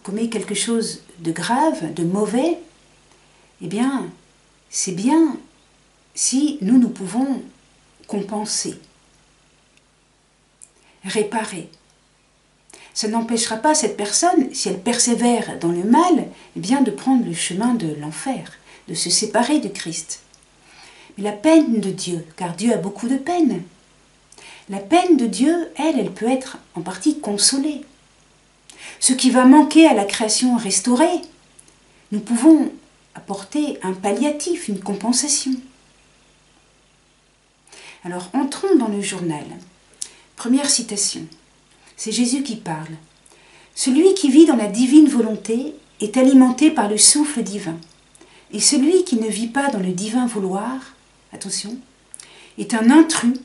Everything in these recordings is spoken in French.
commet quelque chose de grave, de mauvais, eh bien, c'est bien si nous pouvons compenser, réparer. Ça n'empêchera pas cette personne, si elle persévère dans le mal, eh bien de prendre le chemin de l'enfer, de se séparer de Christ. Mais la peine de Dieu, car Dieu a beaucoup de peine, la peine de Dieu, elle peut être en partie consolée. Ce qui va manquer à la création restaurée, nous pouvons apporter un palliatif, une compensation. Alors, entrons dans le journal. Première citation, c'est Jésus qui parle. « Celui qui vit dans la divine volonté est alimenté par le souffle divin. Et celui qui ne vit pas dans le divin vouloir, attention, est un intrus,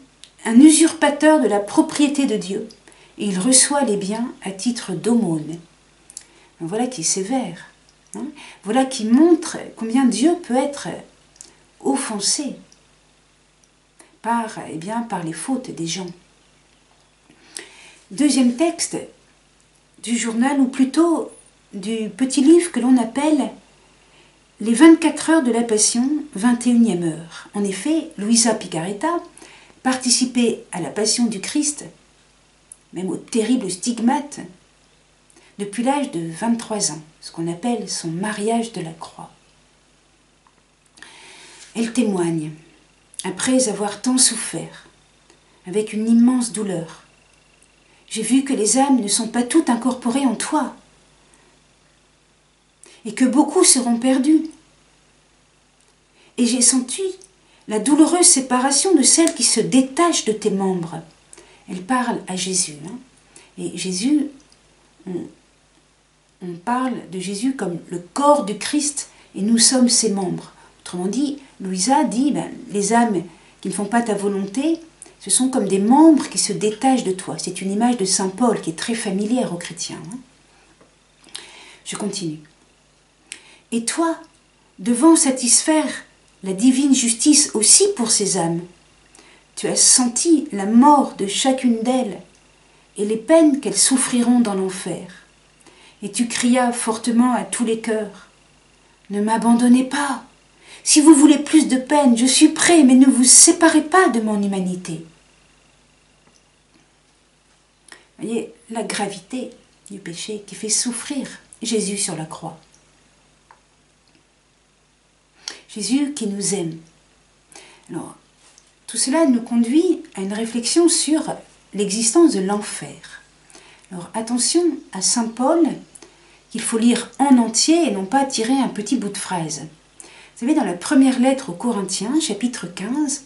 un usurpateur de la propriété de Dieu, et il reçoit les biens à titre d'aumône. » Voilà qui est sévère. Hein. Voilà qui montre combien Dieu peut être offensé par les fautes des gens. Deuxième texte du journal, ou plutôt du petit livre que l'on appelle « Les 24 heures de la Passion, 21e heure ». En effet, Luisa Picaretta participait à la Passion du Christ, même au terrible stigmate, depuis l'âge de 23 ans, ce qu'on appelle son mariage de la croix. Elle témoigne, après avoir tant souffert, avec une immense douleur, « J'ai vu que les âmes ne sont pas toutes incorporées en toi, et que beaucoup seront perdus. Et j'ai senti la douloureuse séparation de celles qui se détachent de tes membres. » Elle parle à Jésus. Hein. Et Jésus, on parle de Jésus comme le corps du Christ, et nous sommes ses membres. Autrement dit, Luisa dit, les âmes qui ne font pas ta volonté, ce sont comme des membres qui se détachent de toi. C'est une image de saint Paul qui est très familière aux chrétiens. Hein. Je continue. Et toi, devant satisfaire la divine justice aussi pour ces âmes, tu as senti la mort de chacune d'elles et les peines qu'elles souffriront dans l'enfer. Et tu crias fortement à tous les cœurs, « Ne m'abandonnez pas. Si vous voulez plus de peine, je suis prêt, mais ne vous séparez pas de mon humanité. » Vous voyez la gravité du péché qui fait souffrir Jésus sur la croix. Jésus qui nous aime. Alors, tout cela nous conduit à une réflexion sur l'existence de l'enfer. Alors, attention à saint Paul, qu'il faut lire en entier et non pas tirer un petit bout de phrase. Vous savez, dans la première lettre aux Corinthiens, chapitre 15,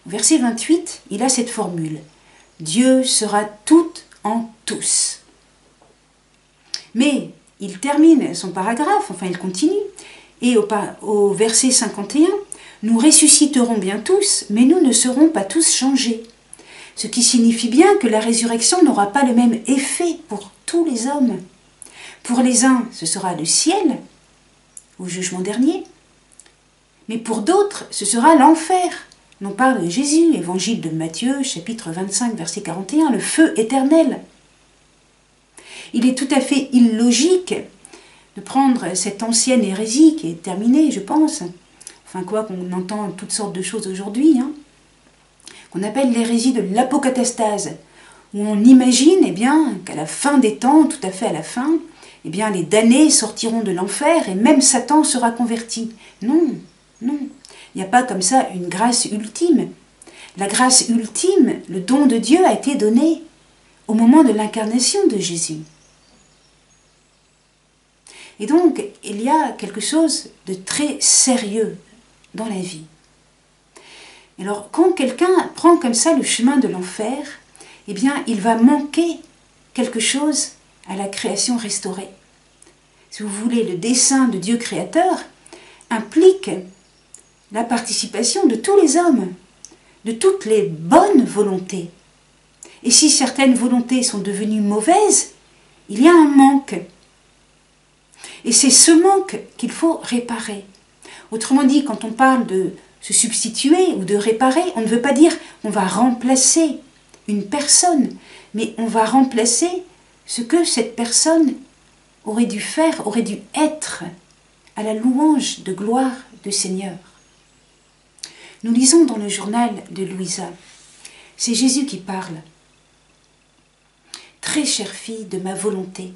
au verset 28, il a cette formule. « Dieu sera tout en tous. » Mais il termine son paragraphe, enfin il continue, et au verset 51, « Nous ressusciterons bien tous, mais nous ne serons pas tous changés. » Ce qui signifie bien que la résurrection n'aura pas le même effet pour tous les hommes. Pour les uns, ce sera le ciel, au jugement dernier, mais pour d'autres, ce sera l'enfer. On parle de Jésus, évangile de Matthieu, chapitre 25, verset 41, le feu éternel. Il est tout à fait illogique de prendre cette ancienne hérésie qui est terminée, je pense, enfin quoi qu'on entend toutes sortes de choses aujourd'hui, hein, qu'on appelle l'hérésie de l'apocatastase, où on imagine qu'à la fin des temps, tout à fait à la fin, les damnés sortiront de l'enfer et même Satan sera converti. Non, non, il n'y a pas comme ça une grâce ultime. La grâce ultime, le don de Dieu a été donné au moment de l'incarnation de Jésus. Et donc, il y a quelque chose de très sérieux dans la vie. Alors, quand quelqu'un prend comme ça le chemin de l'enfer, il va manquer quelque chose à la création restaurée. Si vous voulez, le dessein de Dieu créateur implique la participation de tous les hommes, de toutes les bonnes volontés. Et si certaines volontés sont devenues mauvaises, il y a un manque. Et c'est ce manque qu'il faut réparer. Autrement dit, quand on parle de se substituer ou de réparer, on ne veut pas dire on va remplacer une personne, mais on va remplacer ce que cette personne aurait dû faire, aurait dû être à la louange de gloire du Seigneur. Nous lisons dans le journal de Louisa, c'est Jésus qui parle. Très chère fille de ma volonté,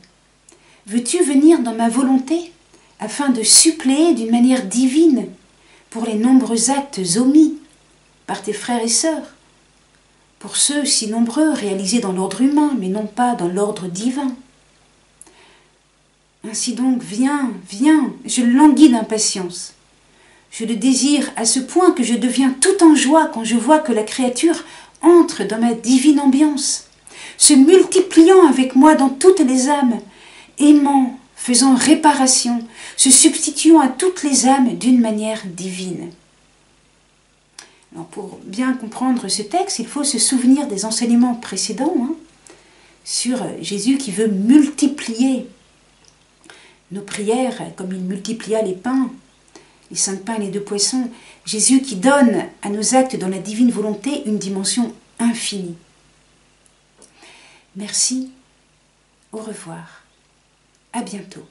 veux-tu venir dans ma volonté afin de suppléer d'une manière divine pour les nombreux actes omis par tes frères et sœurs, pour ceux si nombreux réalisés dans l'ordre humain, mais non pas dans l'ordre divin. Ainsi donc, viens, viens, je languis d'impatience. Je le désire à ce point que je deviens tout en joie quand je vois que la créature entre dans ma divine ambiance, se multipliant avec moi dans toutes les âmes, aimant, faisant réparation, se substituant à toutes les âmes d'une manière divine. Alors pour bien comprendre ce texte, il faut se souvenir des enseignements précédents sur Jésus qui veut multiplier nos prières, comme il multiplia les pains, les 5 pains et les 2 poissons. Jésus qui donne à nos actes dans la divine volonté une dimension infinie. Merci, au revoir, à bientôt.